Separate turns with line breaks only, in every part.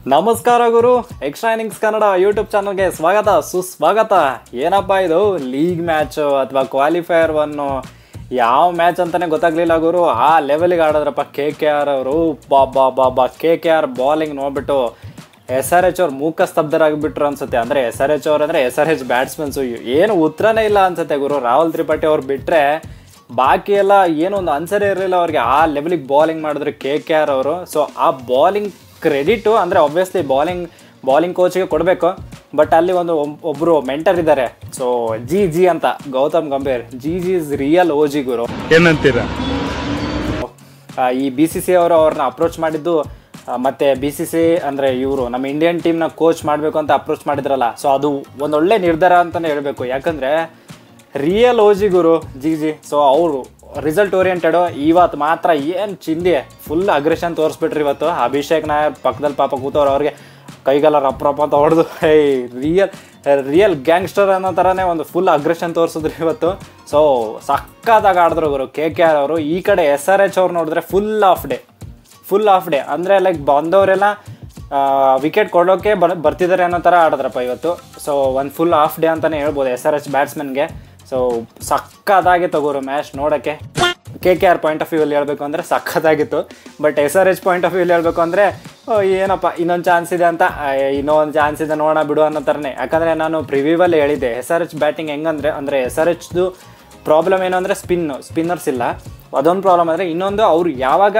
ನಮಸ್ಕಾರ ಗುರು, extra innings Kannada YouTube ಚಾನಲ್ಗೆ ಸ್ವಾಗತ ಸುಸ್ವಾಗತ. ಏನಪ್ಪ ಇದು ಲೀಗ್ ಮ್ಯಾಚು ಅಥವಾ ಕ್ವಾಲಿಫೈಯರ್ ಒನ್ನು ಯಾವ ಮ್ಯಾಚ್ ಅಂತಲೇ ಗೊತ್ತಾಗಲಿಲ್ಲ ಗುರು. ಆ ಲೆವೆಲಿಗೆ ಆಡಿದ್ರಪ್ಪ KKR ಅವರು. ಬಾಬಾ KKR ಬಾಲಿಂಗ್ ನೋಡ್ಬಿಟ್ಟು SRH ಅವ್ರು ಮೂಕ ಸ್ತಬ್ಧರಾಗಿಬಿಟ್ರು ಅನ್ಸುತ್ತೆ. ಅಂದರೆ SRH ಅವ್ರು ಅಂದರೆ SRH ಬ್ಯಾಟ್ಸ್ಮನ್ಸು ಏನು ಉತ್ತರನೇ ಇಲ್ಲ ಅನ್ಸುತ್ತೆ ಗುರು. ರಾಹುಲ್ ತ್ರಿಪಾಠಿ ಅವ್ರು ಬಿಟ್ಟರೆ ಬಾಕಿ ಎಲ್ಲ ಏನೋ ಒಂದು ಆನ್ಸರೇ ಇರಲಿಲ್ಲ ಅವ್ರಿಗೆ. ಆ ಲೆವೆಲಿಗೆ ಬಾಲಿಂಗ್ ಮಾಡಿದ್ರು KKR ಅವರು. ಸೊ ಆ ಬಾಲಿಂಗ್ ಕ್ರೆಡಿಟು ಅಂದರೆ ಆಬ್ವಿಯಸ್ಲಿ ಬಾಲಿಂಗ್ ಕೋಚ್ಗೆ ಕೊಡಬೇಕು. ಬಟ್ ಅಲ್ಲಿ ಒಬ್ಬರು ಮೆಂಟರ್ ಇದ್ದಾರೆ. ಸೊ ಜಿ ಅಂತ Gautam Gambhir. G is real OG ಗುರು.
ಏನಂತೀರಾ?
ಈ BCC ಅವರು ಅವ್ರನ್ನ ಅಪ್ರೋಚ್ ಮಾಡಿದ್ದು ಮತ್ತು BCC ಅಂದರೆ ಇವರು ನಮ್ಮ ಇಂಡಿಯನ್ ಟೀಮ್ನ ಕೋಚ್ ಮಾಡಬೇಕು ಅಂತ ಅಪ್ರೋಚ್ ಮಾಡಿದ್ರಲ್ಲ. ಸೊ ಅದು ಒಂದೊಳ್ಳೆ ನಿರ್ಧಾರ ಅಂತಲೇ ಹೇಳಬೇಕು. ಯಾಕಂದರೆ ರಿಯಲ್ OG ಗುರು ಜಿ. ಸೊ ಅವರು ರಿಸಲ್ಟ್ ಓರಿಯೆಂಟೆಡು. ಇವತ್ತು ಮಾತ್ರ ಏನು ಚಿಂದಿ ಫುಲ್ ಅಗ್ರೆಷನ್ ತೋರಿಸ್ಬಿಟ್ರಿ ಇವತ್ತು. ಅಭಿಷೇಕ್ ನಾಯರ್ ಪಕ್ಕದಲ್ಲಿ ಪಾಪ ಕೂತವ್ರು, ಅವ್ರಿಗೆ ಕೈಗೆಲ್ಲ ರಪ್ಪ ಅಂತ ಹೊಡೆದು ರಿಯಲ್ ಗ್ಯಾಂಗ್ಸ್ಟರ್ ಅನ್ನೋ ಥರನೇ ಒಂದು ಫುಲ್ ಅಗ್ರೆಷನ್ ತೋರಿಸಿದ್ರು ಇವತ್ತು. ಸೊ ಸಕ್ಕತ್ತಾಗಿ ಆಡಿದ್ರು ಗುರು KKR ಅವರು. ಈ ಕಡೆ SRH ಅವ್ರು ನೋಡಿದ್ರೆ ಫುಲ್ ಆಫ್ ಡೇ ಅಂದರೆ ಲೈಕ್ ಬಂದವರೆಲ್ಲ ವಿಕೆಟ್ ಕೊಡೋಕ್ಕೆ ಬರ್ತಿದ್ದಾರೆ ಅನ್ನೋ ಥರ ಆಡಿದ್ರಪ್ಪ ಇವತ್ತು. ಸೊ ಒಂದು ಫುಲ್ ಆಫ್ ಡೇ ಅಂತಲೇ ಹೇಳ್ಬೋದು SRH ಬ್ಯಾಟ್ಸ್ಮನ್ಗೆ. ಸೊ ಸಕ್ಕತ್ತಾಗಿತ್ತು ಗುರು ಮ್ಯಾಚ್ ನೋಡೋಕ್ಕೆ. KKR ಪಾಯಿಂಟ್ ಆಫ್ ವ್ಯೂಲ್ಲಿ ಹೇಳಬೇಕು ಅಂದರೆ ಸಕ್ಕತ್ತಾಗಿತ್ತು. ಬಟ್ SRH ಪಾಯಿಂಟ್ ಆಫ್ ವ್ಯೂಲ್ಲಿ ಹೇಳಬೇಕು ಅಂದರೆ ಏನಪ್ಪ ಇನ್ನೊಂದು ಚಾನ್ಸ್ ಇದೆ ಅಂತ, ಇನ್ನೊಂದು ಚಾನ್ಸ್ ಇದೆ ನೋಡೋಣ ಬಿಡು ಅನ್ನೋ ಥರನೇ. ಯಾಕಂದರೆ ನಾನು ಪ್ರಿವ್ಯೂವಲ್ಲಿ ಹೇಳಿದ್ದೆ SRH ಬ್ಯಾಟಿಂಗ್ ಹೆಂಗಂದರೆ ಅಂದರೆ SRHದು ಪ್ರಾಬ್ಲಮ್ ಏನು ಅಂದರೆ ಸ್ಪಿನ್ನರ್ಸ್ ಇಲ್ಲ, ಅದೊಂದು ಪ್ರಾಬ್ಲಮ್. ಅಂದರೆ ಇನ್ನೊಂದು ಅವ್ರು ಯಾವಾಗ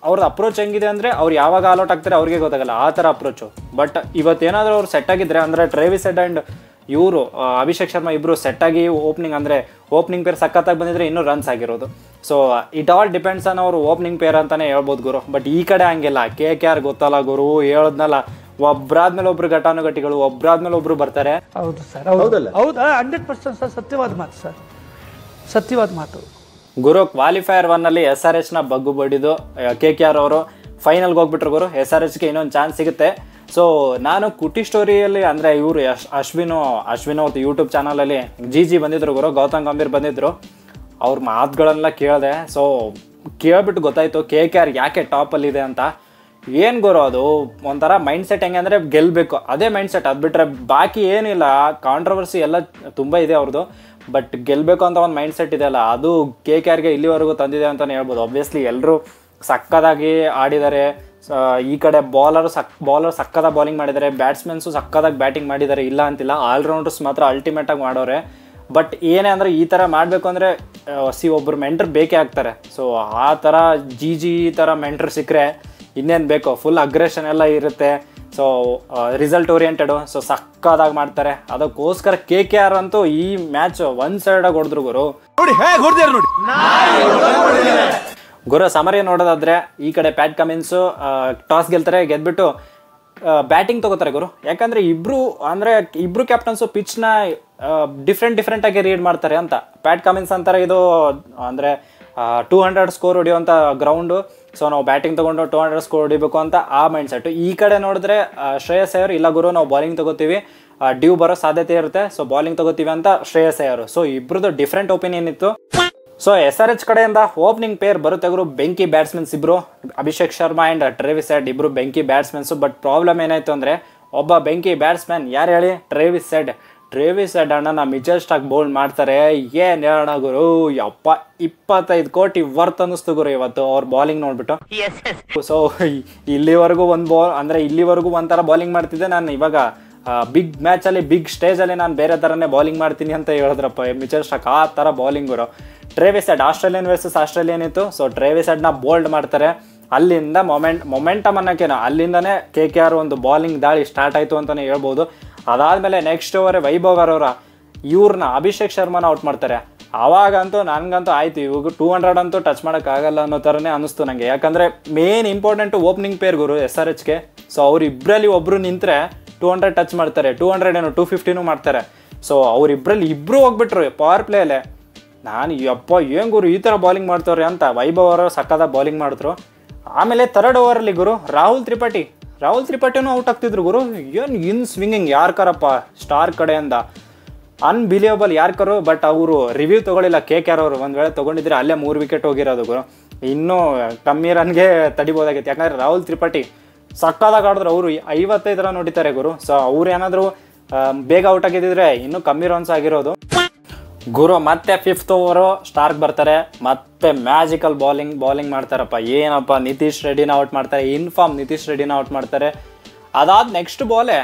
ಅವ್ರದ್ದು ಅಪ್ರೋಚ್ ಹೆಂಗಿದೆ ಅಂದರೆ ಅವ್ರು ಯಾವಾಗ ಆಲ್ಔಟ್ ಆಗ್ತಾರೆ ಅವ್ರಿಗೆ ಗೊತ್ತಾಗಲ್ಲ, ಆ ಥರ ಅಪ್ರೋಚು. ಬಟ್ ಇವತ್ತೇನಾದರೂ ಅವ್ರು ಸೆಟ್ ಆಗಿದ್ದರೆ ಅಂದರೆ ಟ್ರೇವಿಸ್ ಹೆಡ್ ಆ್ಯಂಡ್ ಇವರು ಅಭಿಷೇಕ್ ಶರ್ಮಾ ಇಬ್ಬರು ಸೆಟ್ಟಾಗಿ ಓಪನಿಂಗ್ ಪೇರ್ ಸಖತ್ತಾಗಿ ಬಂದಿದ್ರೆ ಇನ್ನೂ ರನ್ಸ್ ಆಗಿರೋದು. So it all depends on ಅವರು ಓಪನಿಂಗ್ ಪೇರ್ ಅಂತಲೇ ಹೇಳ್ಬೋದು ಗುರು. ಬಟ್ ಈ ಕಡೆ ಹಂಗಿಲ್ಲ. KKR ಗೊತ್ತಲ್ಲ ಗುರು, ಹೇಳಿದ್ನಲ್ಲ ಒಬ್ಬರಾದ್ಮೇಲೆ ಒಬ್ರು ಘಟಾನುಘಟಿಗಳು ಒಬ್ಬರಾದ್ಮೇಲೆ ಒಬ್ರು ಬರ್ತಾರೆ.
ಹೌದು ಸರ್, ಹೌದಾ 100% ಸರ್, ಸತ್ಯವಾದ ಮಾತು ಸರ್, ಸತ್ಯವಾದ ಮಾತು
ಗುರು. ಕ್ವಾಲಿಫೈಯರ್ ಒನ್ನಲ್ಲಿ SRHನ ಬಗ್ಗು ಬಡಿದು KKR ಅವರು ಫೈನಲ್ಗೆ ಹೋಗ್ಬಿಟ್ರು ಗುರು. SRHಗೆ ಇನ್ನೊಂದು ಚಾನ್ಸ್ ಸಿಗುತ್ತೆ. ಸೊ ನಾನು ಕುಟಿ ಸ್ಟೋರಿಯಲ್ಲಿ ಅಂದರೆ ಇವರು ಅಶ್ವಿನ್ ಯೂಟ್ಯೂಬ್ ಚಾನಲಲ್ಲಿ ಜಿ ಬಂದಿದ್ರು ಗುರು, ಗೌತಮ್ ಗಂಭೀರ್ ಬಂದಿದ್ದರು. ಅವ್ರ ಮಾತುಗಳೆಲ್ಲ ಕೇಳಿದೆ. ಸೊ ಕೇಳ್ಬಿಟ್ಟು ಗೊತ್ತಾಯಿತು KKR ಯಾಕೆ ಟಾಪಲ್ಲಿದೆ ಅಂತ. ಏನು ಗುರು ಅದು ಒಂಥರ ಮೈಂಡ್ಸೆಟ್ ಹೆಂಗೆ ಅಂದರೆ ಗೆಲ್ಲಬೇಕು, ಅದೇ ಮೈಂಡ್ಸೆಟ್. ಅದು ಬಿಟ್ಟರೆ ಬಾಕಿ ಏನಿಲ್ಲ. ಕಾಂಟ್ರವರ್ಸಿ ಎಲ್ಲ ತುಂಬ ಇದೆ ಅವ್ರದ್ದು. ಬಟ್ ಗೆಲ್ಲಬೇಕು ಅಂತ ಒಂದು ಮೈಂಡ್ಸೆಟ್ ಇದೆ ಅಲ್ಲ, ಅದು KKRಗೆ ಇಲ್ಲಿವರೆಗೂ ತಂದಿದೆ ಅಂತಲೇ ಹೇಳ್ಬೋದು. ಆಬ್ವಿಯಸ್ಲಿ ಎಲ್ಲರೂ ಸಕ್ಕದಾಗಿ ಆಡಿದ್ದಾರೆ. ಈ ಕಡೆ ಬೌಲರ್ ಸಕ್ಕದಾಗಿ ಬಾಲಿಂಗ್ ಮಾಡಿದ್ದಾರೆ, ಬ್ಯಾಟ್ಸ್ಮನ್ಸು ಸಕ್ಕದಾಗಿ ಬ್ಯಾಟಿಂಗ್ ಮಾಡಿದ್ದಾರೆ, ಇಲ್ಲ ಅಂತಿಲ್ಲ. ಆಲ್ರೌಂಡರ್ಸ್ ಮಾತ್ರ ಅಲ್ಟಿಮೇಟಾಗಿ ಮಾಡೋರೆ. ಬಟ್ ಏನೇ ಅಂದರೆ ಈ ಥರ ಮಾಡಬೇಕು ಅಂದರೆ ಒಬ್ಬರು ಮೆಂಟರ್ ಬೇಕೇ ಆಗ್ತಾರೆ. ಸೊ ಆ ಥರ ಜಿ ಥರ ಮೆಂಟರ್ ಸಿಕ್ಕರೆ ಇನ್ನೇನು ಬೇಕು, ಫುಲ್ ಅಗ್ರೆಷನ್ ಎಲ್ಲ ಇರುತ್ತೆ. So result oriented. ಸೊ ಸಕ್ಕದಾಗಿ ಮಾಡ್ತಾರೆ. ಅದಕ್ಕೋಸ್ಕರ KKR ಅಂತೂ ಈ ಮ್ಯಾಚ್ ಒನ್ ಸೈಡಾಗಿ ಹೊಡೆದ್ರು ಗುರು. ಗುರು ಸಮರಿ ನೋಡೋದಾದ್ರೆ ಈ ಕಡೆ ಪ್ಯಾಟ್ ಕಮಿನ್ಸು ಟಾಸ್ ಗೆದ್ಬಿಟ್ಟು ಬ್ಯಾಟಿಂಗ್ ತಗೋತಾರೆ ಗುರು. ಯಾಕಂದರೆ ಇಬ್ರು ಕ್ಯಾಪ್ಟನ್ಸು ಪಿಚ್ನ ಡಿಫ್ರೆಂಟಾಗಿ ರೀಡ್ ಮಾಡ್ತಾರೆ ಅಂತ. ಪ್ಯಾಟ್ ಕಮಿನ್ಸ್ ಅಂತಾರೆ ಇದು ಅಂದರೆ 200 ಸ್ಕೋರ್ ಹೊಡಿಯೋಂಥ ಗ್ರೌಂಡು. ಸೊ ನಾವು ಬ್ಯಾಟಿಂಗ್ ತೊಗೊಂಡು 200 ಸ್ಕೋರ್ ಹೊಡಿಬೇಕು ಅಂತ ಆ ಮೈಂಡ್ ಸೆಟ್ಟು. ಈ ಕಡೆ ನೋಡಿದ್ರೆ ಶ್ರೇಯಸ್ ಅಯ್ಯರ್ ಇಲ್ಲ ಗುರು ನಾವು ಬಾಲಿಂಗ್ ತೊಗೋತೀವಿ, ಡ್ಯೂ ಬರೋ ಸಾಧ್ಯತೆ ಇರುತ್ತೆ, ಸೊ ಬಾಲಿಂಗ್ ತೊಗೋತೀವಿ ಅಂತ ಶ್ರೇಯಸ್ ಅಯ್ಯರ್. ಸೊ ಇಬ್ರದ್ದು ಡಿಫ್ರೆಂಟ್ ಒಪಿನಿಯನ್ ಇತ್ತು. ಸೊ SRH ಕಡೆಯಿಂದ ಓಪನಿಂಗ್ ಪೇರ್ ಬರುತ್ತೆ ಗುರು, ಬೆಂಕಿ ಬ್ಯಾಟ್ಸ್ಮನ್ಸ್ ಇಬ್ಬರು, Abhishek Sharma and Travis Head ಇಬ್ಬರು ಬೆಂಕಿ ಬ್ಯಾಟ್ಸ್ಮನ್ಸು. ಬಟ್ ಪ್ರಾಬ್ಲಮ್ ಏನಾಯಿತು ಅಂದರೆ ಒಬ್ಬ ಬೆಂಕಿ ಬ್ಯಾಟ್ಸ್ಮನ್ ಯಾರು ಹೇಳಿ, ಟ್ರೇವಿಸ್ ಹೆಡ್ ಅಣ್ಣನ ಮಿಚೆಲ್ ಸ್ಟಾರ್ಕ್ ಬೌಲ್ ಮಾಡ್ತಾರೆ. ಏನು ಹೇಳೋಣ ಗುರು, 25 ಕೋಟಿ ವರ್ತ್ ಅನ್ನಿಸ್ತು ಗುರು ಇವತ್ತು ಅವ್ರ ಬಾಲಿಂಗ್ ನೋಡ್ಬಿಟ್ಟು. ಸೊ ಇಲ್ಲಿವರೆಗೂ ಇಲ್ಲಿವರೆಗೂ ಒಂಥರ ಬಾಲಿಂಗ್ ಮಾಡ್ತಿದ್ದೆ ನಾನು. ಇವಾಗ ಬಿಗ್ ಮ್ಯಾಚಲ್ಲಿ ಬಿಗ್ ಸ್ಟೇಜಲ್ಲಿ ನಾನು ಬೇರೆ ಥರನೇ ಬಾಲಿಂಗ್ ಮಾಡ್ತೀನಿ ಅಂತ ಹೇಳಿದ್ರಪ್ಪ ಮಿಚೆಲ್ ಸ್ಟಾರ್ಕ್. ಆ ಥರ ಬಾಲಿಂಗ್ ಗುರು. Travis Head Australian versus Australian ಇತ್ತು. ಸೊ ಟ್ರೇವಿಸ್ ಹೆಡ್ನ ಬೋಲ್ಡ್ ಮಾಡ್ತಾರೆ. ಅಲ್ಲಿಂದ ಮೊಮೆಂಟಮ್ ಅನ್ನೋಕ್ಕೇನು ಅಲ್ಲಿಂದನೇ KKR ಒಂದು ಬಾಲಿಂಗ್ ದಾಳಿ ಸ್ಟಾರ್ಟ್ ಆಯಿತು ಅಂತಲೇ ಹೇಳ್ಬೋದು. ಅದಾದಮೇಲೆ ನೆಕ್ಸ್ಟ್ ಓವರೇ ವೈಭವ್ ಅವರ ಇವ್ರನ್ನ ಅಭಿಷೇಕ್ ಶರ್ಮಾನ ಔಟ್ ಮಾಡ್ತಾರೆ. ಆವಾಗಂತೂ ನನಗಂತೂ ಆಯಿತು, ಇವಾಗ 200 ಅಂತೂ ಟಚ್ ಮಾಡೋಕ್ಕಾಗಲ್ಲ ಅನ್ನೋ ಥರನೇ ಅನ್ನಿಸ್ತು ನನಗೆ. ಯಾಕಂದರೆ ಮೇನ್ ಇಂಪಾರ್ಟೆಂಟು ಓಪನಿಂಗ್ ಪೇರ್ ಗುರು SRHಗೆ. ಸೊ ಅವರಿಬ್ಬರಲ್ಲಿ ಒಬ್ಬರು ನಿಂತರೆ 200 ಟಚ್ ಮಾಡ್ತಾರೆ, 200 ಏನು 250 ಮಾಡ್ತಾರೆ. ಸೊ ಅವರಿಬ್ಬರಲ್ಲಿ ಇಬ್ಬರು ಹೋಗ್ಬಿಟ್ರು ಪವರ್ ಪ್ಲೇಯಲ್ಲೇ. ನಾನು ಏನು ಗುರು ಈ ಥರ ಬಾಲಿಂಗ್ ಮಾಡ್ತವ್ರೆ ಅಂತ ವೈಭವ್ ಅವರು ಸಕ್ಕದ ಬಾಲಿಂಗ್ ಮಾಡಿದ್ರು. ಆಮೇಲೆ 3rd ಓವರಲ್ಲಿ ಗುರು ರಾಹುಲ್ ತ್ರಿಪಾಠಿನೂ ಔಟ್ ಆಗ್ತಿದ್ರು ಗುರು. ಏನು ಸ್ವಿಂಗಿಂಗ್ ಯಾರ್ಕರಪ್ಪ ಸ್ಟಾರ್ ಕಡೆಯಿಂದ ಅನ್ಬಿಲಿಯಬಲ್ ಯಾರ್ಕರು. ಬಟ್ ಅವರು ರಿವ್ಯೂ ತೊಗೊಳ್ಳಿಲ್ಲ KKR ಅವರು. ಒಂದು ವೇಳೆ ತೊಗೊಂಡಿದ್ರೆ ಅಲ್ಲೇ 3 ವಿಕೆಟ್ ಹೋಗಿರೋದು ಗುರು. ಇನ್ನೂ ಕಮ್ಮಿ ರನ್ಗೆ ತಡಿಬೋದಾಗಿತ್ತು. ಯಾಕಂದರೆ ರಾಹುಲ್ ತ್ರಿಪಾಠಿ ಸಕ್ಕದಾಗ ಆಡಿದ್ರು. ಅವರು 55 ರನ್ ಹೊಡಿತಾರೆ ಗುರು. ಸೊ ಅವ್ರು ಏನಾದರೂ ಬೇಗ ಔಟ್ ಆಗಿದ್ದಿದ್ರೆ ಇನ್ನೂ ಕಮ್ಮಿ ರನ್ಸ್ ಆಗಿರೋದು ಗುರು. ಮತ್ತೆ 5th ಓವರು ಸ್ಟಾರ್ಕ್ ಬರ್ತಾರೆ, ಮತ್ತೆ ಮ್ಯಾಜಿಕಲ್ ಬೌಲಿಂಗ್ ಮಾಡ್ತಾರಪ್ಪ. ಏನಪ್ಪ, ನಿತೀಶ್ ರೆಡ್ಡಿನ ಔಟ್ ಮಾಡ್ತಾರೆ, ಇನ್ಫಾರ್ಮ್ ನಿತೀಶ್ ರೆಡ್ಡಿನ ಔಟ್ ಮಾಡ್ತಾರೆ. ಅದಾದ ನೆಕ್ಸ್ಟ್ ಬಾಲೇ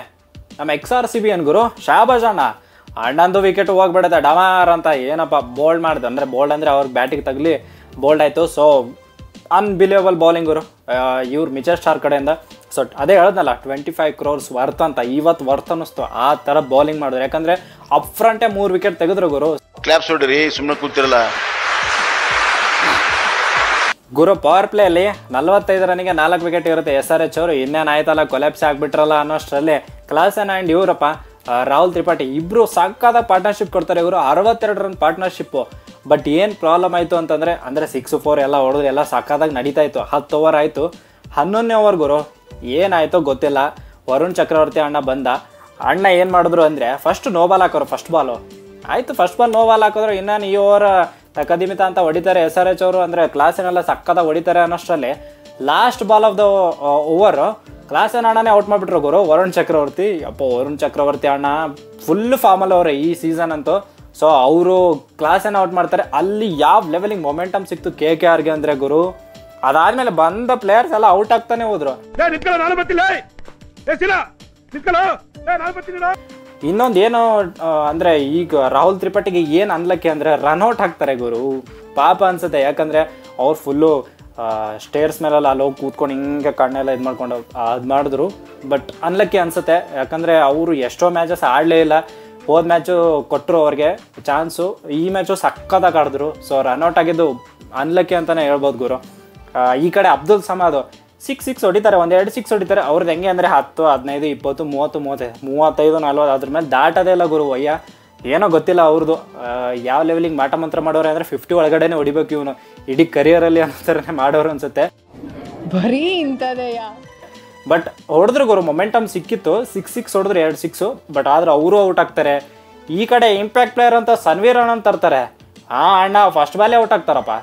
ನಮ್ಮ XRCB ಏನ್ ಗುರು, ಶಹಬಾಜ್ ಅಣ್ಣಂದು ವಿಕೆಟ್ ಹೋಗ್ಬಿಡುತ್ತೆ ಡಮಾರ್ ಅಂತ. ಏನಪ್ಪ ಬೋಲ್ಡ್ ಮಾಡಿದೆ ಅಂದರೆ, ಬೋಲ್ಡ್ ಅಂದರೆ ಅವ್ರಿಗೆ ಬ್ಯಾಟಿಗೆ ತಗಲಿ ಬೋಲ್ಡ್ ಆಯಿತು. ಸೊ ಅನ್ಬಿಲಿಯಬಲ್ ಬೌಲಿಂಗ್ ಗುರು ಇವ್ರು ಮಿಚೆಲ್ ಸ್ಟಾರ್ಕ್ ಕಡೆಯಿಂದ. ಸೊ ಅದೇ ಹೇಳ್ದಲ್ಲ 25 crores ವರ್ತ್ ಅಂತ, ಇವತ್ತು ವರ್ತ್ ಅನ್ನಿಸ್ತು ಆ ಥರ ಬೌಲಿಂಗ್ ಮಾಡಿದ್ರು. ಯಾಕಂದರೆ ಅಪ್ ಫ್ರಂಟೇ 3 ವಿಕೆಟ್ ತೆಗೆದ್ರು ಗುರು.
ಕ್ಲಾಪ್ಸ್ ಹೊಡ್ರಿ, ಸುಮ್ಮನೆ ಕೂತಿರಲ್ಲ
ಗುರು. ಪವರ್ ಪ್ಲೇಯಲ್ಲಿ 45 ರನ್ನಿಗೆ 4 ವಿಕೆಟ್ ಇರುತ್ತೆ. SRH ಅವರು ಇನ್ನೇನು ಆಯ್ತಲ್ಲ, collapse ಆಗಿಬಿಟ್ರಲ್ಲ ಅನ್ನೋಷ್ಟರಲ್ಲಿ Klaasen and ಇವರಪ್ಪ Rahul Tripathi ಇಬ್ಬರು ಸಾಕಾದ ಪಾರ್ಟ್ನರ್ಶಿಪ್ ಕೊಡ್ತಾರೆ ಇವರು. 62 ರನ್ ಪಾರ್ಟ್ನರ್ಶಿಪ್ಪು. ಬಟ್ ಏನು ಪ್ರಾಬ್ಲಮ್ ಆಯಿತು ಅಂತಂದರೆ, 6-4 ಎಲ್ಲ ಹೊಡೆದ್ರು, ಎಲ್ಲ ಸಾಕಾದಾಗ ನಡೀತಾ ಇತ್ತು. 10 ಓವರ್ ಆಯಿತು. 11ನೇ ಓವರ್ ಗುರು ಏನಾಯಿತೋ ಗೊತ್ತಿಲ್ಲ, ವರುಣ್ ಚಕ್ರವರ್ತಿ ಅಣ್ಣ ಬಂದ. ಅಣ್ಣ ಏನು ಮಾಡಿದ್ರು ಅಂದರೆ, ಫಸ್ಟ್ ನೋ ಬಾಲ್ ಹಾಕೋರು. ಫಸ್ಟ್ ಬಾಲು ಆಯಿತು, ಫಸ್ಟ್ ಬಾಲ್ ನೋ ಬಾಲ್ ಹಾಕಿದ್ರು. ಇನ್ನೇನು ಈ ಓವರ್ ತಕದಿಮಿತ ಅಂತ ಹೊಡಿತಾರೆ SRH ಅವರು. ಅಂದರೆ ಕ್ಲಾಸಿನೆಲ್ಲ ಸಕ್ಕದಾಗ ಹೊಡಿತಾರೆ ಅನ್ನೋಷ್ಟರಲ್ಲಿ last ball of the over Klaasen ಅಣ್ಣನೇ ಔಟ್ ಮಾಡಿಬಿಟ್ರು ಗುರು, ವರುಣ್ ಚಕ್ರವರ್ತಿ. ಅಪ್ಪ ವರುಣ್ ಚಕ್ರವರ್ತಿ ಅಣ್ಣ ಫುಲ್ ಫಾರ್ಮಲ್ಲಿ ಅವರೇ ಈ ಸೀಸನ್ ಅಂತೂ. ಸೊ ಅವರು ಕ್ಲಾಸನ್ನು ಔಟ್ ಮಾಡ್ತಾರೆ. ಅಲ್ಲಿ ಯಾವ ಲೆವೆಲಿಂಗ್ ಮೊಮೆಂಟಮ್ ಸಿಕ್ತು KKRಗೆ ಅಂದರೆ ಗುರು. ಅದಾದಮೇಲೆ ಬಂದ ಪ್ಲೇಯರ್ಸ್ ಎಲ್ಲ ಔಟ್ ಆಗ್ತಾನೆ ಹೋದ್ರು. ಇನ್ನೊಂದು ಏನು ಅಂದರೆ, ಈಗ ರಾಹುಲ್ ತ್ರಿಪಾಠಿಗೆ ಏನು ಅನ್ಲಕ್ಕೆ ಅಂದರೆ ರನ್ಔಟ್ ಹಾಕ್ತಾರೆ ಗುರು. ಪಾಪ ಅನ್ಸುತ್ತೆ, ಯಾಕಂದರೆ ಅವ್ರು ಫುಲ್ಲು ಸ್ಟೇರ್ಸ್ ಮೇಲೆಲ್ಲ ಅಲ್ಲಿ ಹೋಗಿ ಕೂತ್ಕೊಂಡು ಹಿಂಗೆ ಕಣ್ಣೆಲ್ಲ ಇದು ಮಾಡ್ಕೊಂಡು ಅದು ಮಾಡಿದ್ರು. ಬಟ್ ಅನ್ಲಕ್ಕಿ ಅನಿಸುತ್ತೆ, ಯಾಕಂದರೆ ಅವರು ಎಷ್ಟೋ ಮ್ಯಾಚಸ್ ಆಡಲೇ ಇಲ್ಲ. ಹೋದ ಮ್ಯಾಚು ಕೊಟ್ಟರು ಅವ್ರಿಗೆ ಚಾನ್ಸು, ಈ ಮ್ಯಾಚು ಸಕ್ಕತ್ತಾಗಿ ಆಡಿದ್ರು. ಸೊ ರನ್ಔಟ್ ಆಗಿದ್ದು ಅನ್ಲಕ್ಕಿ ಅಂತಲೇ ಹೇಳ್ಬೋದು ಗುರು. ಈ ಕಡೆ ಅಬ್ದುಲ್ ಸಮದ್ 6 ಹೊಡಿತಾರೆ, 1-2 6 ಹೊಡಿತಾರೆ. ಅವ್ರದ್ದು ಹೆಂಗೆ ಅಂದರೆ 10, 15, 20, 30, 35, 40 ಅದ್ರ ಮೇಲೆ ದಾಟೋದೇ ಇಲ್ಲ ಗುರು. ವಯ್ಯ ಏನೋ ಗೊತ್ತಿಲ್ಲ ಅವ್ರದ್ದು ಯಾವ ಲೆವೆಲಿಗೆ ಮಾಟ ಮಂತ್ರ ಮಾಡೋರು ಅಂದರೆ 50 ಒಳಗಡೆನೆ ಹೊಡಿಬೇಕು ಇವನು ಇಡೀ ಕರಿಯರಲ್ಲಿ ಅನ್ನೋ ಥರನೇ ಮಾಡೋರು ಅನ್ಸುತ್ತೆ.
ಬರೀ ಇಂಥದೆಯ.
ಬಟ್ ಹೊಡೆದ್ರು ಗುರು, ಮೊಮೆಂಟಮ್ ಸಿಕ್ಕಿತ್ತು. 6 ಹೊಡೆದ್ರು, 2 6. ಬಟ್ ಆದ್ರೆ ಅವರು ಔಟ್ ಆಗ್ತಾರೆ. ಈ ಕಡೆ ಇಂಪ್ಯಾಕ್ಟ್ ಪ್ಲೇಯರ್ ಅಂತ ಸನ್ವೀರ್ ಅಣ್ಣ ತರ್ತಾರೆ. ಅಣ್ಣ ಫಸ್ಟ್ ಬಾಲೇ ಔಟ್ ಆಗ್ತಾರಪ್ಪ.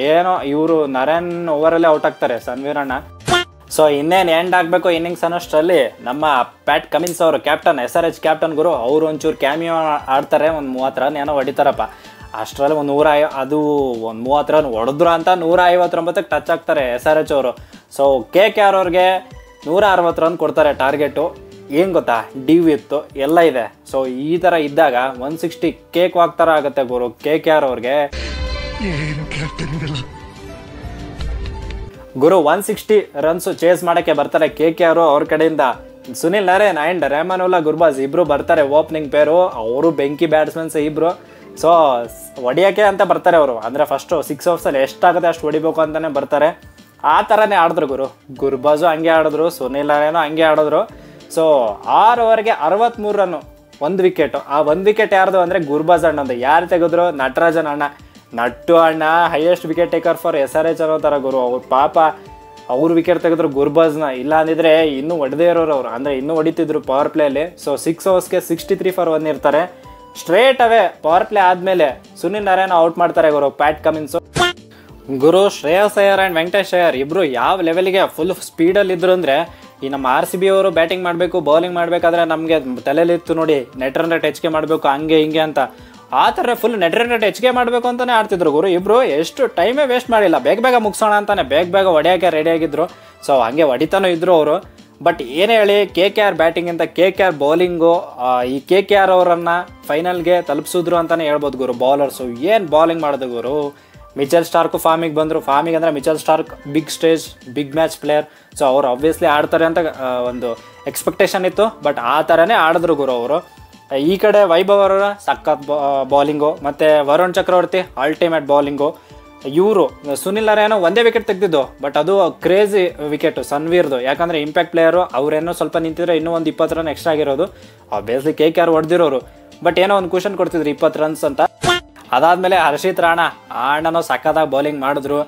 ಏನೋ ಇವರು ನರೇನ್ ಓವರಲ್ಲೇ ಔಟ್ ಆಗ್ತಾರೆ ಸನ್ವೀರ್ ಅಣ್ಣ. ಸೊ ಇನ್ನೇನು ಎಂಡ್ ಆಗಬೇಕು ಇನ್ನಿಂಗ್ಸ್ ಅನ್ನೋಷ್ಟರಲ್ಲಿ ನಮ್ಮ ಪ್ಯಾಟ್ ಕಮಿನ್ಸ್ ಅವರು ಕ್ಯಾಪ್ಟನ್, SRH ಕ್ಯಾಪ್ಟನ್ ಗುರು, ಅವರು ಒಂಚೂರು ಕ್ಯಾಮಿಯೋ ಆಡ್ತಾರೆ. ಒಂದು 30 ರನ್ ಏನೋ ಹೊಡಿತಾರಪ್ಪ. ಅಷ್ಟರಲ್ಲಿ ಒಂದು 30 ರನ್ ಹೊಡೆದ್ರು ಅಂತ 159ಕ್ಕೆ ಟಚ್ ಆಗ್ತಾರೆ SRH ಅವರು. ಸೊ KKR ಅವ್ರಿಗೆ 160 ರನ್ ಕೊಡ್ತಾರೆ ಟಾರ್ಗೆಟು. ಏನು ಗೊತ್ತಾ, ಡಿವ್ ಇತ್ತು, ಎಲ್ಲ ಇದೆ. ಸೊ ಈ ಥರ ಇದ್ದಾಗ 160 ಕೇಕ್ ವಾಕ್ ಥರ ಆಗುತ್ತೆ ಗುರು KKR ಅವ್ರಿಗೆ. ಗುರು 160 ರನ್ಸ್ ಚೇಸ್ ಮಾಡೋಕ್ಕೆ ಬರ್ತಾರೆ KKR ಅವ್ರ ಕಡೆಯಿಂದ. ಸುನಿಲ್ ನರೇನ್ ಆ್ಯಂಡ್ ರೆಹಮಾನುಲ್ಲಾ ಗುರ್ಬಾಜ್ ಇಬ್ಬರು ಬರ್ತಾರೆ ಓಪನಿಂಗ್ ಪೇರು. ಅವರು ಬೆಂಕಿ ಬ್ಯಾಟ್ಸ್ಮನ್ಸ್ ಇಬ್ಬರು. ಸೊ ಹೊಡಿಯೋಕ್ಕೆ ಅಂತ ಬರ್ತಾರೆ ಅವರು. ಅಂದರೆ ಫಸ್ಟು 6 ಓವರ್ಸಲ್ಲಿ ಎಷ್ಟಾಗುತ್ತೆ ಅಷ್ಟು ಹೊಡಿಬೇಕು ಅಂತಲೇ ಬರ್ತಾರೆ. ಆ ಥರನೇ ಆಡಿದ್ರು ಗುರು. ಗುರ್ಬಾಜು ಹಂಗೆ ಆಡಿದ್ರು, ಸುನಿಲ್ ನರೇನು ಹಂಗೆ ಆಡಿದ್ರು. So 6 ಓವರ್ಗೆ 63 run, 1 wicket. ಆ 1 ವಿಕೆಟ್ ಯಾರ್ದು ಅಂದರೆ ಗುರ್ಬಾಜ್ ಅಣ್ಣಂದು. ಯಾರು ತೆಗೆದ್ರು? ನಟರಾಜನ್ ಅಣ್ಣ. ನಟ್ಟು ಅಣ್ಣ highest wicket taker for SRH ಅನ್ನೋ ಥರ ಗುರು. ಅವ್ರು ಪಾಪ ಅವ್ರು ವಿಕೆಟ್ ತೆಗೆದ್ರು ಗುರ್ಬಾಜ್ನ. ಇಲ್ಲ ಅಂದಿದ್ರೆ ಇನ್ನೂ ಹೊಡೆದೇ ಇರೋರು ಅವರು, ಅಂದರೆ ಇನ್ನೂ ಹೊಡಿತಿದ್ರು ಪವರ್ ಪ್ಲೇಯಲ್ಲಿ. ಸೊ 6 ಓವರ್ಸ್ಗೆ 63 ಫಾರ್ 1 ಇರ್ತಾರೆ. ಸ್ಟ್ರೇಟ್ ಅವೇ ಪವರ್ ಪ್ಲೇ ಆದಮೇಲೆ ಸುನಿಲ್ ನರೇನ್ ಔಟ್ ಮಾಡ್ತಾರೆ ಗುರು ಪ್ಯಾಟ್ ಕಮಿನ್ಸು. ಗುರು ಶ್ರೇಯಸ್ ಅಯ್ಯರ್ ಆ್ಯಂಡ್ ವೆಂಕಟೇಶ್ ಅಯ್ಯರ್ ಇಬ್ಬರು ಯಾವ ಲೆವೆಲಿಗೆ ಫುಲ್ ಸ್ಪೀಡಲ್ಲಿದ್ದರು ಅಂದರೆ, ಈ ನಮ್ಮ RCB ಅವರು ಬ್ಯಾಟಿಂಗ್ ಮಾಡಬೇಕು, ಬೌಲಿಂಗ್ ಮಾಡಬೇಕಾದ್ರೆ ನಮಗೆ ತಲೆಯಲ್ಲಿತ್ತು ನೋಡಿ, ನೆಟ್ ರನ್ ರೇಟ್ ಹೆಚ್ಚಿಗೆ ಮಾಡಬೇಕು ಹಂಗೆ ಹಿಂಗೆ ಅಂತ. ಆ ಥರ ಫುಲ್ ನೆಟ್ ರನ್ ರೇಟ್ ಹೆಚ್ಚಿಗೆ ಮಾಡಬೇಕು ಅಂತಲೇ ಆಡ್ತಿದ್ರು ಗುರು ಇಬ್ಬರು. ಎಷ್ಟು ಟೈಮೇ ವೇಸ್ಟ್ ಮಾಡಿಲ್ಲ, ಬೇಗ ಮುಗಿಸೋಣ ಅಂತಾನೆ ಬೇಗ ಹೊಡೆಯೋಕ್ಕೆ ರೆಡಿಯಾಗಿದ್ದರು. ಸೊ ಹಂಗೆ ಹೊಡಿತಾನೂ ಇದ್ದರು ಅವರು. ಬಟ್ ಏನೇ ಹೇಳಿ KKR ಬ್ಯಾಟಿಂಗಿಂತ KKR ಬೌಲಿಂಗು ಈ KKR ಅವರನ್ನು ಫೈನಲ್ಗೆ ತಲುಪಿಸಿದ್ರು ಅಂತಲೇ ಹೇಳ್ಬೋದು ಗುರು. ಬೌಲರ್ಸು ಏನು ಬೌಲಿಂಗ್ ಮಾಡಿದ್ರು ಗುರು. ಮಿಚೆಲ್ ಸ್ಟಾರ್ಕು ಫಾರ್ಮಿಗೆ ಬಂದರು. ಫಾರ್ಮಿಗೆ ಅಂದರೆ Mitchell Starc big stage big match player. So ಅವ್ರು ಆಬ್ವಿಯಸ್ಲಿ ಆಡ್ತಾರೆ ಅಂತ ಒಂದು ಎಕ್ಸ್ಪೆಕ್ಟೇಷನ್ ಇತ್ತು. ಬಟ್ ಆ ಥರನೇ ಆಡಿದ್ರು ಗುರು ಅವರು. ಈ ಕಡೆ ವೈಭವ್ ಅವರ ಸಖತ್ ಬೌಲಿಂಗು, ಮತ್ತು ವರುಣ್ ಚಕ್ರವರ್ತಿ ಅಲ್ಟಿಮೇಟ್ ಬೌಲಿಂಗು. ಇವರು ಸುನಿಲ್ ನರೇನು ಒಂದೇ ವಿಕೆಟ್ ತೆಗೆದಿದ್ದು, ಬಟ್ ಅದು ಕ್ರೇಜಿ ವಿಕೆಟು ಸನ್ವೀರ್ದು. ಯಾಕಂದರೆ ಇಂಪ್ಯಾಕ್ಟ್ ಪ್ಲೇಯರು, ಅವರೇನೋ ಸ್ವಲ್ಪ ನಿಂತಿದ್ರೆ ಇನ್ನೂ ಒಂದು 20 ರನ್ ಎಕ್ಸ್ಟ್ರಾ ಆಗಿರೋದು. Obviously KKR ಹೊಡೆದಿರೋರು. ಬಟ್ ಏನೋ ಒಂದು ಕ್ವಶನ್ ಕೊಡ್ತಿದ್ರು 20 ರನ್ಸ್ ಅಂತ. ಅದಾದಮೇಲೆ ಹರ್ಷಿತ್ ರಾಣಾ ಅಣ್ಣನೂ ಸಕ್ಕತ್ತಾಗಿ ಬೌಲಿಂಗ್ ಮಾಡಿದ್ರು.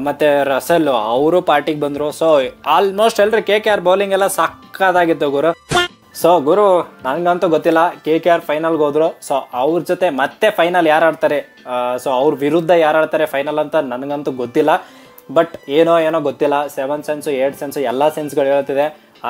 ಮತ್ತು ರಸೆಲ್ ಅವರು ಪಾರ್ಟಿಗೆ ಬಂದರು. ಸೊ ಆಲ್ಮೋಸ್ಟ್ ಎಲ್ಲರೂ KKR ಬೌಲಿಂಗ್ ಎಲ್ಲ ಸಕ್ಕತ್ತಾಗಿತ್ತು ಗುರು. ಸೊ ಗುರು ನನಗಂತೂ ಗೊತ್ತಿಲ್ಲ, KKR ಫೈನಲ್ಗೆ ಹೋದ್ರು. ಸೊ ಅವ್ರ ಜೊತೆ ಮತ್ತೆ ಫೈನಲ್ ಯಾರು ಆಡ್ತಾರೆ, ಸೊ ಅವ್ರ ವಿರುದ್ಧ ಯಾರು ಆಡ್ತಾರೆ ಫೈನಲ್ ಅಂತ ನನಗಂತೂ ಗೊತ್ತಿಲ್ಲ. ಬಟ್ ಏನೋ ಗೊತ್ತಿಲ್ಲ. 7 ಸೆನ್ಸು 8 ಸೆನ್ಸು ಎಲ್ಲ ಸೆನ್ಸ್ಗಳು ಹೇಳ್ತಿದೆ.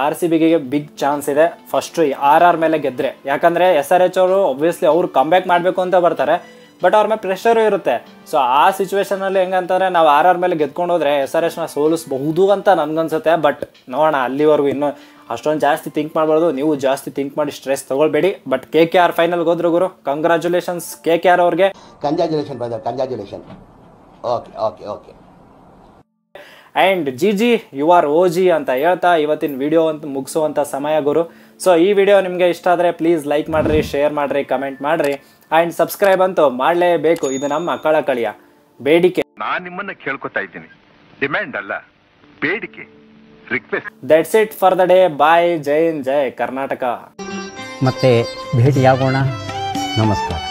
RCBಗೆ ಬಿಗ್ ಚಾನ್ಸ್ ಇದೆ. ಫಸ್ಟು RR ಮೇಲೆ ಗೆದ್ದರೆ, ಯಾಕಂದರೆ SRH ಅವರು ಒಬ್ವಿಯಸ್ಲಿ ಅವ್ರು ಕಮ್ಬ್ಯಾಕ್ ಮಾಡಬೇಕು ಅಂತ ಬರ್ತಾರೆ, ಬಟ್ ಅವ್ರ ಮೇಲೆ ಪ್ರೆಷರು ಇರುತ್ತೆ. ಸೊ ಆ ಸಿಚುವೇಷನಲ್ಲಿ ಹೆಂಗಂತಂದರೆ ನಾವು RR ಮೇಲೆ ಗೆದ್ಕೊಂಡು ಹೋದರೆ SRHನ ಸೋಲಿಸ್ಬಹುದು ಅಂತ ನನಗನ್ಸುತ್ತೆ. ಬಟ್ ನೋಡೋಣ, ಅಲ್ಲಿವರೆಗೂ ಇನ್ನೂ ಅಷ್ಟೊಂದು ಜಾಸ್ತಿ ಥಿಂಕ್ ಮಾಡಬಾರ್ದು. ನೀವು ಜಾಸ್ತಿ ಥಿಂಕ್ ಮಾಡಿ ಸ್ಟ್ರೆಸ್ ತೊಗೊಳ್ಬೇಡಿ. ಬಟ್ KKR ಫೈನಲ್ಗೆ ಹೋದ್ರು ಗುರು, ಕಂಗ್ರ್ಯಾಚುಲೇಷನ್ಸ್ KKR ಅವ್ರಿಗೆ.
Congratulation brother, congratulation. Okay okay okay.
And GG you are OG ಅಂತ ಹೇಳ್ತಾ ಇವತ್ತಿನ ವಿಡಿಯೋ ಅಂತ ಮುಗಿಸುವಂಥ ಸಮಯ ಗುರು. ಸೊ ಈ ವಿಡಿಯೋ ನಿಮಗೆ ಇಷ್ಟ ಆದರೆ ಪ್ಲೀಸ್ ಲೈಕ್ ಮಾಡಿರಿ, ಶೇರ್ ಮಾಡಿರಿ, ಕಮೆಂಟ್ ಮಾಡಿರಿ ಆ್ಯಂಡ್ ಸಬ್ಸ್ಕ್ರೈಬ್ ಅಂತೂ ಮಾಡಲೇಬೇಕು. ಇದು ನಮ್ಮ ಕಳಕಳಿಯ ಬೇಡಿಕೆ.
ನಾನು ನಿಮ್ಮನ್ನ ಕೇಳ್ಕೊತಾ ಇದ್ದೀನಿ, ಡಿಮ್ಯಾಂಡ್ ಅಲ್ಲ, ಬೇಡಿಕೆ, request.
That's it for the day. Bye. Jai Hind, Jai Karnataka.
ಮತ್ತೆ ಭೇಟಿಯಾಗೋಣ. ನಮಸ್ಕಾರ.